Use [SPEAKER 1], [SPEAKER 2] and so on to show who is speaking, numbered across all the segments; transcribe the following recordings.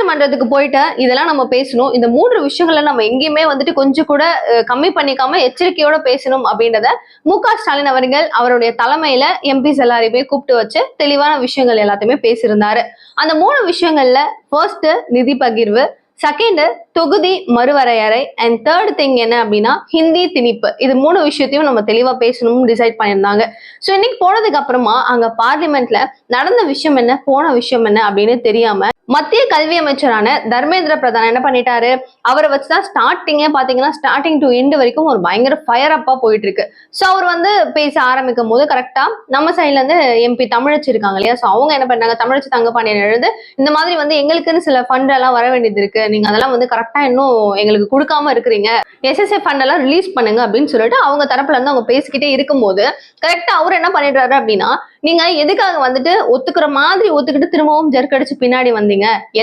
[SPEAKER 1] பாராளுமன்றத்துக்கு போயிட்டு இதெல்லாம் நம்ம பேசணும். இந்த 3 விஷயங்களை நம்ம எங்கேயுமே வந்துட்டு கொஞ்சம் கூட கம்மி பண்ணிக்காம எச்சரிக்கையோட பேசணும் அப்படின்றத மு.க. ஸ்டாலின் அவர்கள் அவருடைய தலைமையில எம்பிஸ் எல்லாரையுமே கூப்பிட்டு வச்சு தெளிவான விஷயங்கள் எல்லாத்தையுமே பேசியிருந்தாரு. அந்த 3 விஷயங்கள்ல ஃபர்ஸ்ட் நிதி பகிர்வு, செகண்ட் தொகுதி மறுவரையறை, அண்ட் தேர்ட் திங் என்ன அப்படின்னா ஹிந்தி திணிப்பு. இது 3 விஷயத்தையும் நம்ம தெளிவா பேசணும்னு டிசைட் பண்ணியிருந்தாங்க. ஸோ இன்னைக்கு போனதுக்கு அப்புறமா அங்க பார்லிமெண்ட்ல நடந்த விஷயம் என்ன, போன விஷயம் என்ன அப்படின்னு தெரியாம மத்திய கல்வி அமைச்சரான தர்மேந்திர பிரதான் என்ன பண்ணிட்டாரு, அவரை வச்சுதான் ஸ்டார்டிங்கே பாத்தீங்கன்னா ஸ்டார்டிங் டு எண்ட் வரைக்கும் ஒரு பயங்கர ஃபயர் அப்பா போயிட்டு இருக்கு. ஸோ அவர் வந்து பேச ஆரம்பிக்கும் போது கரெக்டா நம்ம சைட்ல இருந்து எம்பி தமிழச்சி இருக்காங்க இல்லையா, ஸோ அவங்க என்ன பண்ணாங்க, தமிழச்சி தங்கப்பாண்டியன் எழுது இந்த மாதிரி வந்து எங்களுக்குன்னு சில ஃபண்ட் எல்லாம் வர வேண்டியது இருக்கு, நீங்க அதெல்லாம் வந்து கரெக்டா இன்னும் எங்களுக்கு கொடுக்காம இருக்கிறீங்க, எஸ்எஸ்ஏ ஃபண்ட் எல்லாம் ரிலீஸ் பண்ணுங்க அப்படின்னு சொல்லிட்டு அவங்க தரப்புல இருந்து அவங்க பேசிக்கிட்டே இருக்கும்போது கரெக்டா அவர் என்ன பண்ணிடுறாரு அப்படின்னா, நீங்க எதுக்காக வந்துட்டு ஒத்துக்கிற மாதிரி ஒத்துக்கிட்டு திரும்பவும் ஜெர்க்கடிச்சு பின்னாடி வந்தீங்க,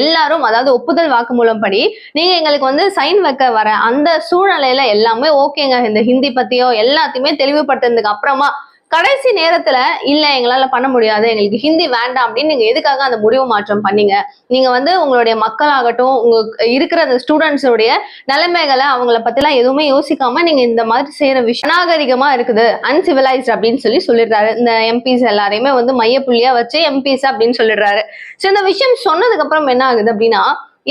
[SPEAKER 1] எல்லாரும் அதாவது ஒப்புதல் வாக்குமூலம் படி நீங்க எங்களுக்கு வந்து சைன் வைக்க வர அந்த சூழ்நிலையில எல்லாமே ஓகேங்க, இந்த ஹிந்தி பத்தியோ எல்லாத்தையுமே தெளிவுபடுத்துறதுக்கு அப்புறமா கடைசி நேரத்துல இல்ல எங்களால பண்ண முடியாது, எங்களுக்கு ஹிந்தி வேண்டாம் அப்படின்னு நீங்க எதுக்காக அந்த முடிவு மாற்றம் பண்ணீங்க? நீங்க வந்து உங்களுடைய மக்களாகட்டும் உங்க இருக்கிற அந்த ஸ்டூடெண்ட்ஸோடைய நிலைமைகளை அவங்கள பத்தி எல்லாம் எதுவுமே யோசிக்காம நீங்க இந்த மாதிரி செய்யற விஷயம் நாகரிகமா இருக்குது, அன்சிவிலைஸ்ட் அப்படின்னு சொல்லிடுறாரு. இந்த எம்பிஸ் எல்லாரையுமே வந்து மையப்புள்ளியா வச்சு எம்பிஸ் அப்படின்னு சொல்லிடுறாரு. சோ இந்த விஷயம் சொன்னதுக்கு அப்புறம் என்ன ஆகுது அப்படின்னா,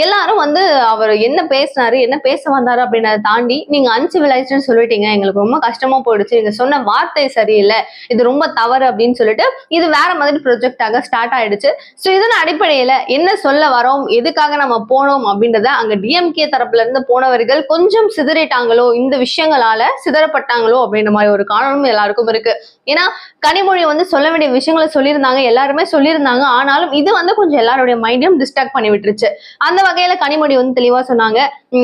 [SPEAKER 1] எல்லாரும் வந்து அவர் என்ன பேசினாரு, என்ன பேச வந்தாரு அப்படின்றத தாண்டி நீங்க அன்சிவிலைஸ்ட்னு சொல்லிட்டீங்க, எங்களுக்கு ரொம்ப கஷ்டமா போயிடுச்சு, நீங்க சொன்ன வார்த்தை சரியில்லை, இது ரொம்ப தவறு அப்படின்னு சொல்லிட்டு இது வேற மாதிரி ப்ரொஜெக்டாக ஸ்டார்ட் ஆயிடுச்சு. ஸோ இதன் அடிப்படையில என்ன சொல்ல வரோம், எதுக்காக நம்ம போனோம் அப்படின்றத அங்க டிஎம்கே தரப்புல இருந்து போனவர்கள் கொஞ்சம் சிதறிட்டாங்களோ, இந்த விஷயங்களால சிதறப்பட்டாங்களோ அப்படின்ற மாதிரி ஒரு காரணமும் எல்லாருக்கும் இருக்கு. ஏன்னா கனிமொழி வந்து சொல்ல வேண்டிய விஷயங்களை சொல்லியிருந்தாங்க, எல்லாருமே சொல்லியிருந்தாங்க, ஆனாலும் இது வந்து கொஞ்சம் எல்லாருடைய மைண்டையும் டிஸ்ட்ராக்ட் பண்ணி விட்டுருச்சு. அந்த வகையில கனிமொழி வந்து தெளிவா சொன்னாங்க,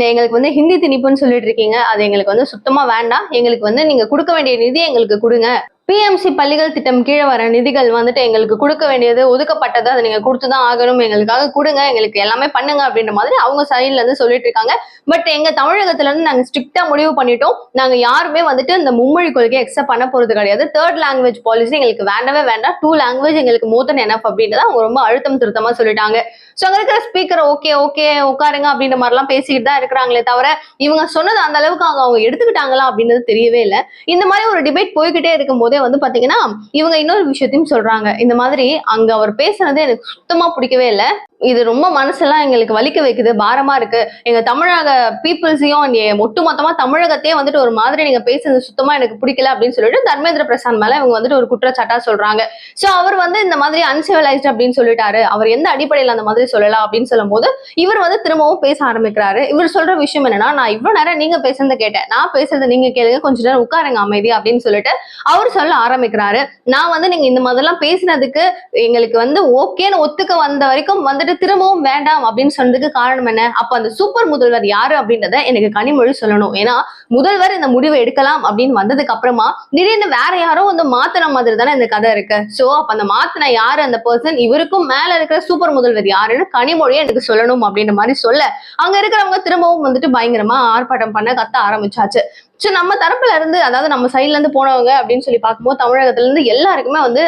[SPEAKER 1] எங்களுக்கு வந்து ஹிந்தி திணிப்புன்னு சொல்லிட்டு இருக்கீங்க, அது எங்களுக்கு வந்து சுத்தமா வேண்டாம், எங்களுக்கு வந்து நீங்க கொடுக்க வேண்டிய நிதி எங்களுக்கு கொடுங்க, பிஎம்சி பள்ளிகள் திட்டம் கீழே வர நிதிகள் வந்துட்டு எங்களுக்கு கொடுக்க வேண்டியது ஒதுக்கப்பட்டது, அதை நீங்க கொடுத்துதான் ஆகணும், எங்களுக்காக கொடுங்க, எங்களுக்கு எல்லாமே பண்ணுங்க அப்படின்ற மாதிரி அவங்க சைட்ல இருந்து சொல்லிட்டு இருக்காங்க. பட் எங்க தமிழகத்துல இருந்து நாங்க ஸ்ட்ரிக்டா முடிவு பண்ணிட்டோம், நாங்க யாருமே வந்துட்டு இந்த மும்மொழி கொள்கையை எக்ஸப்ட் பண்ண போறது கிடையாது, 3rd லாங்குவேஜ் பாலிசி எங்களுக்கு வேண்டவே வேண்டாம், 2 லாங்குவேஜ் எங்களுக்கு மோர் தென் எனஃப் அப்படின்றத அவங்க ரொம்ப அழுத்தம் திருத்தமா சொல்லிட்டாங்க. ஸோ அங்க இருக்கிற ஸ்பீக்கர் ஓகே ஓகே உட்காருங்க அப்படின்ற மாதிரிலாம் பேசிக்கிட்டு தான் இருக்கிறாங்களே தவிர இவங்க சொன்னது அந்த அளவுக்கு அவங்க எடுத்துக்கிட்டாங்களா அப்படின்றது தெரியவே இல்லை. இந்த மாதிரி ஒரு டிபேட் போய்கிட்டே இருக்கும் போதே வந்து பாத்தீங்கன்னா இவங்க இன்னொரு விஷயத்தையும் சொல்றாங்க, இந்த மாதிரி அங்க அவர் பேசுனது எனக்கு சுத்தமா பிடிக்கவே இல்லை, இது ரொம்ப மனசெல்லாம் எங்களுக்கு வலிக்க வைக்குது, பாரமா இருக்கு, எங்க தமிழக பீப்புள்ஸையும் ஒட்டுமொத்தமா தமிழகத்தையே வந்துட்டு ஒரு மாதிரி நீங்க பேசுறது சுத்தமா எனக்கு பிடிக்கல அப்படின்னு சொல்லிட்டு தர்மேந்திர பிரசாத் மேல இவங்க வந்துட்டு ஒரு குற்றச்சாட்டா சொல்றாங்க. சோ அவர் வந்து இந்த மாதிரி அன்சிவிலைஸ்ட் அப்படின்னு சொல்லிட்டாரு, அவர் எந்த அடிப்படையில அந்த மாதிரி சொல்லலாம் அப்படின்னு சொல்லும் போது இவர் வந்து திரும்பவும் பேச ஆரம்பிக்கிறாரு. இவர் சொல்ற விஷயம் என்னன்னா, நான் இவ்வளவு நேரம் நீங்க பேசுறத கேட்டேன், நான் பேசுறதை நீங்க கேளுங்க, கொஞ்ச நேரம் உட்காருங்க அமைதி அப்படின்னு சொல்லிட்டு அவர் சொல்ல ஆரம்பிக்கிறாரு. நான் வந்து நீங்க இந்த மாதிரிலாம் பேசினதுக்கு எங்களுக்கு வந்து ஓகேன்னு ஒத்துக்க வந்த வரைக்கும் வந்துட்டு திரும்பவும் வேண்டாம் அப்படின்னு சொன்னதுக்கு காரணம் என்ன, அப்ப அந்த சூப்பர் முதல்வர் யாரு அப்படின்றத எனக்கு கனிமொழி சொல்லணும். ஏன்னா முதல்வர் இந்த முடிவை எடுக்கலாம் அப்படின்னு வந்ததுக்கு அப்புறமா திடீர்னு வேற யாரோ வந்து மாத்தின மாதிரி தானே இந்த கதை இருக்கு. சோ அப்ப அந்த மாத்தின யாரு அந்த பர்சன், இவருக்கும் மேல இருக்கிற சூப்பர் முதல்வர் யாருன்னு கனிமொழியை எனக்கு சொல்லணும் அப்படின்ற மாதிரி சொல்ல அங்க இருக்கிறவங்க திரும்பவும் வந்துட்டு பயங்கரமா ஆர்ப்பாட்டம் பண்ண கத்த ஆரம்பிச்சாச்சு. சோ நம்ம தரப்புல இருந்து அதாவது நம்ம சைட்ல இருந்து போனவங்க அப்படின்னு சொல்லி பார்க்கும்போது தமிழகத்துல இருந்து எல்லாருக்குமே வந்து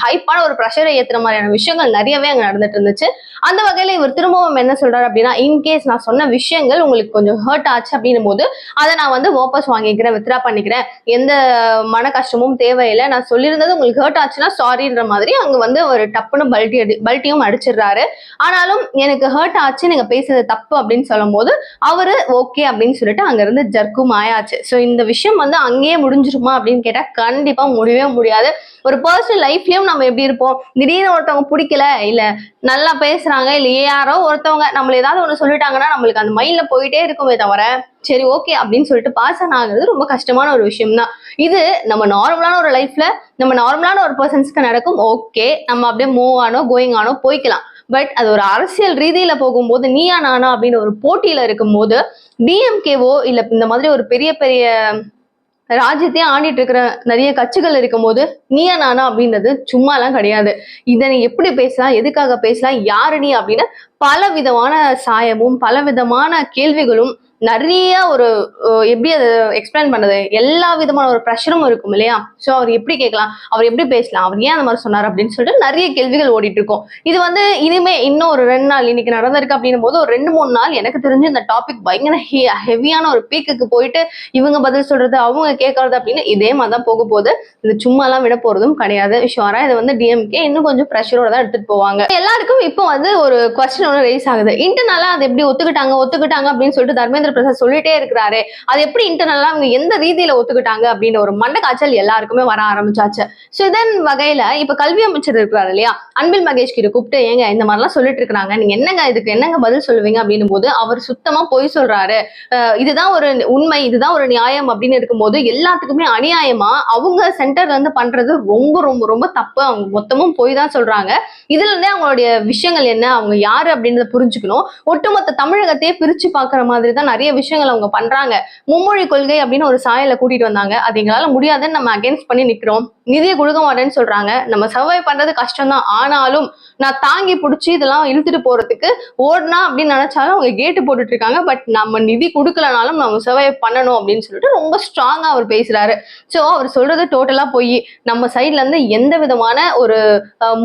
[SPEAKER 1] ஹைப்பான ஒரு ப்ரெஷரை ஏத்துற மாதிரியான விஷயங்கள் நிறையவே அங்க நடந்துட்டு இருந்துச்சு. அந்த வகையில இவர் திரும்பவும் என்ன சொல்றாரு அப்படின்னா, இன்கேஸ் நான் சொன்ன விஷயங்கள் உங்களுக்கு கொஞ்சம் ஹர்ட் ஆச்சு அப்படின்னும் போது அதை நான் வந்து வாபஸ் வாங்கிக்கிறேன், வித்ரா பண்ணிக்கிறேன், எந்த மன கஷ்டமும் தேவையில்லை, நான் சொல்லியிருந்தது உங்களுக்கு ஹர்ட் ஆச்சுன்னா சாரின்ற மாதிரி அங்க வந்து ஒரு டப்புன்னு பல்ட்டியும் அடிச்சிடுறாரு. ஆனாலும் எனக்கு ஹர்ட் ஆச்சு, நீங்க பேசுறது தப்பு அப்படின்னு சொல்லும் போது அவரு ஓகே அப்படின்னு சொல்லிட்டு அங்க இருந்து ஜர்க்கும் ஆயாச்சு. சோ இந்த விஷயம் வந்து அங்கேயே முடிஞ்சிருமா அப்படின்னு கேட்டா கண்டிப்பா முடியவே முடியாது. ஒரு பர்சனல் லைஃப்லயும் நம்ம எப்படி இருப்போம், திடீர்னு ஒருத்தவங்க பிடிக்கல, இல்ல நல்லா பேசுறாங்க, இல்ல யாரோ ஒருத்தவங்க நம்மள ஏதாவது ஒண்ணு சொல்லிட்டாங்கன்னா நம்மளுக்கு அந்த மைண்ட்ல போயிட்டே இருக்குமே தவிர சரி ஓகே அப்படின்னு சொல்லிட்டு பாஸ் ஆகுறது ரொம்ப கஷ்டமான ஒரு விஷயம் தான். இது நம்ம நார்மலான ஒரு லைஃப்ல நம்ம நார்மலான ஒரு பர்சன்ஸ்க்கு நடக்கும், ஓகே நம்ம அப்படியே மூவ் ஆனோ கோயிங் ஆனோ போய்க்கலாம். பட் அது ஒரு அரசியல் ரீதியில போகும்போது நீயா நானா அப்படின்னு ஒரு போட்டியில இருக்கும்போது டிஎம்கேவோ இல்ல இந்த மாதிரி ஒரு பெரிய பெரிய ராஜ்யத்தையே ஆண்டிட்டு இருக்கிற நிறைய கட்சிகள் இருக்கும் போது நீயா நானா அப்படின்றது சும்மா எல்லாம் கிடையாது. இதை நீ எப்படி பேசலாம், எதுக்காக பேசலாம், யாரு நீ அப்படின்னு பல விதமான சாயமும் பல விதமான கேள்விகளும் நிறைய ஒரு எப்படி அதை எக்ஸ்பிளைன் பண்ணது, எல்லா விதமான ஒரு ப்ரெஷரும் இருக்கும் இல்லையா. ஸோ அவர் எப்படி கேட்கலாம், அவர் எப்படி பேசலாம், அவர் ஏன் அந்த மாதிரி சொன்னார் அப்படின்னு சொல்லிட்டு நிறைய கேள்விகள் ஓடிட்டு இருக்கும். இது வந்து இனிமே இன்னும் ஒரு 2 நாள் இன்னைக்கு நடந்திருக்கு அப்படின்னும் போது ஒரு 2-3 நாள் எனக்கு தெரிஞ்சு இந்த டாபிக் பயங்கர ஹெவியான ஒரு பீக்குக்கு போயிட்டு இவங்க பதில் சொல்றது அவங்க கேட்கறது அப்படின்னு இதே மாதிரி தான் போக போகுது. இது சும்மா எல்லாம் விட போறதும் கிடையாது. ஷுவரா இதை வந்து டிஎம்கே இன்னும் கொஞ்சம் ப்ரெஷரோட தான் எடுத்துட்டு போவாங்க. எல்லாருக்கும் இப்போ வந்து ஒரு கொஸ்டின் ஒன்று ரைஸ் ஆகுது. இன்டர்னலா அது எப்படி ஒத்துக்கிட்டாங்க அப்படின்னு சொல்லிட்டு தர்மேந்திர பிரசாத் சொல்லிட்டே இருக்கிறாரு. அது எப்படி இன்டர்னலா அவங்க எந்த ரீதியில ஒத்துக்கிட்டாங்க அப்படின்னு ஒரு மண்ட காய்ச்சல் எல்லாருக்குமே வர ஆரம்பிச்சாச்சு. சோ இதன் வகையில இப்ப கல்வி அமைச்சர் இருக்கிறாரு இல்லையா, அன்பில் மகேஷ் கிட்ட கூப்பிட்டு ஏங்க இந்த மாதிரிலாம் சொல்லிட்டு இருக்காங்க, நீங்க இதுக்கு என்னங்க பதில் சொல்லுவீங்க அப்படின்னும் போது அவர் சுத்தமா பொய் சொல்றாரு, இதுதான் ஒரு உண்மை, இதுதான் ஒரு நியாயம் அப்படின்னு இருக்கும்போது எல்லாத்துக்குமே அநியாயமா அவங்க சென்டர்ல இருந்து பண்றது ரொம்ப ரொம்ப ரொம்ப தப்பு. அவங்க மொத்தமும் பொய் தான் சொல்றாங்க. இதுல இருந்தே அவங்களுடைய விஷயங்கள் என்ன, அவங்க யாரு அப்படின்றத புரிஞ்சுக்கணும். ஒட்டுமொத்த தமிழகத்தையே பிரிச்சு பாக்குற மாதிரி தான் நிறைய விஷயங்கள் அவங்க பண்றாங்க. மும்மொழி கொள்கை அப்படின்னு ஒரு சாயல கூட்டிட்டு வந்தாங்க. அது எங்களால முடியாதுன்னு நம்ம அகைன்ஸ்ட் பண்ணி நிக்கிறோம். நிதியை கொடுக்க மாட்டேன்னு சொல்றாங்க. நம்ம சர்வை பண்றது கஷ்டம் தான். ஆனாலும் நான் தாங்கி பிடிச்சி இதெல்லாம் இழுத்துட்டு போறதுக்கு ஓடனா அப்படின்னு நினைச்சாலும் அவங்க கேட்டு போட்டுட்டு இருக்காங்க. பட் நம்ம நிதி கொடுக்கலனாலும் நம்ம சர்வை பண்ணணும் அப்படின்னு சொல்லிட்டு ரொம்ப ஸ்ட்ராங்கா அவர் பேசுறாரு. சோ அவர் சொல்றது டோட்டலா போய் நம்ம சைட்ல இருந்து எந்த விதமான ஒரு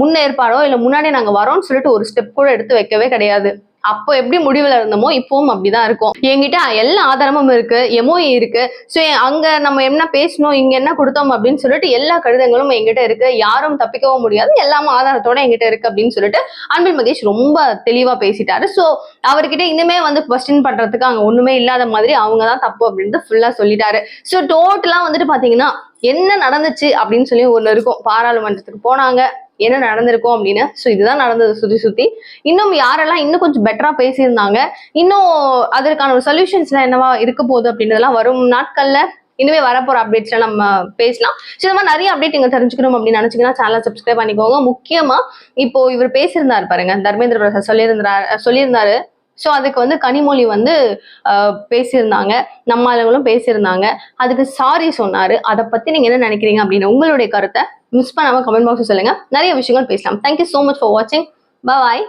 [SPEAKER 1] முன்னேற்பாடோ இல்ல முன்னாடி நாங்க வரோம்னு சொல்லிட்டு ஒரு ஸ்டெப் கூட எடுத்து வைக்கவே கிடையாது. அப்போ எப்படி முடிவுல இருந்தோமோ இப்பவும் அப்படிதான் இருக்கும். என்கிட்ட எல்லா ஆதாரமும் இருக்கு, எமோஇ இருக்கு. சோ அங்க நம்ம என்ன பேசணும், இங்க என்ன கொடுத்தோம் அப்படின்னு சொல்லிட்டு எல்லா கடிதங்களும் என்கிட்ட இருக்கு. யாரும் தப்பிக்கவும் முடியாது, எல்லாமே ஆதாரத்தோட என்கிட்ட இருக்கு அப்படின்னு சொல்லிட்டு அன்பில் மகேஷ் ரொம்ப தெளிவா பேசிட்டாரு. சோ அவர்கிட்ட இனிமே வந்து கொஸ்டின் பண்றதுக்கு அங்க ஒண்ணுமே இல்லாத மாதிரி அவங்கதான் தப்பு அப்படின்னு ஃபுல்லா சொல்லிட்டாரு. சோ டோட்டலா வந்துட்டு பாத்தீங்கன்னா என்ன நடந்துச்சு அப்படின்னு சொல்லி ஒண்ணு இருக்கும். பாராளுமன்றத்துக்கு போனாங்க, என்ன நடந்திருக்கும் அப்படின்னு. சோ இதுதான் நடந்தது சுத்தி. இன்னும் யாரெல்லாம் இன்னும் கொஞ்சம் பெட்டரா பேசியிருந்தாங்க, இன்னும் அதற்கான ஒரு சொல்யூஷன்ஸ்ல என்னவா இருக்க போகுது அப்படின்றதெல்லாம் வரும் நாட்கள்ல இனிமே வரப்போற அப்டேட்ஸ்ல நம்ம பேசலாம். இந்த மாதிரி நிறைய அப்டேட் நீங்க தெரிஞ்சுக்கணும் அப்படின்னு நினைச்சீங்கன்னா சேனலை சப்ஸ்கிரைப் பண்ணிக்கோங்க. முக்கியமா இப்போ இவர் பேசியிருந்தாரு பாருங்க, தர்மேந்திர பிரசாத் சொல்லியிருந்தாரு. சோ அதுக்கு வந்து கனிமொழி வந்து பேசியிருந்தாங்க, நம்ம ஆளுங்களும் பேசியிருந்தாங்க. அதுக்கு சாரி சொன்னாரு. அதை பத்தி நீங்க என்ன நினைக்கிறீங்க அப்படின்னு உங்களுடைய கருத்தை மிஸ் பண்ணாம கமெண்ட் பாக்ஸ் சொல்லுங்க. நிறைய விஷயங்கள் பேசலாம். தேங்க்யூ சோ மச் ஃபார் வாட்சிங். பாய்.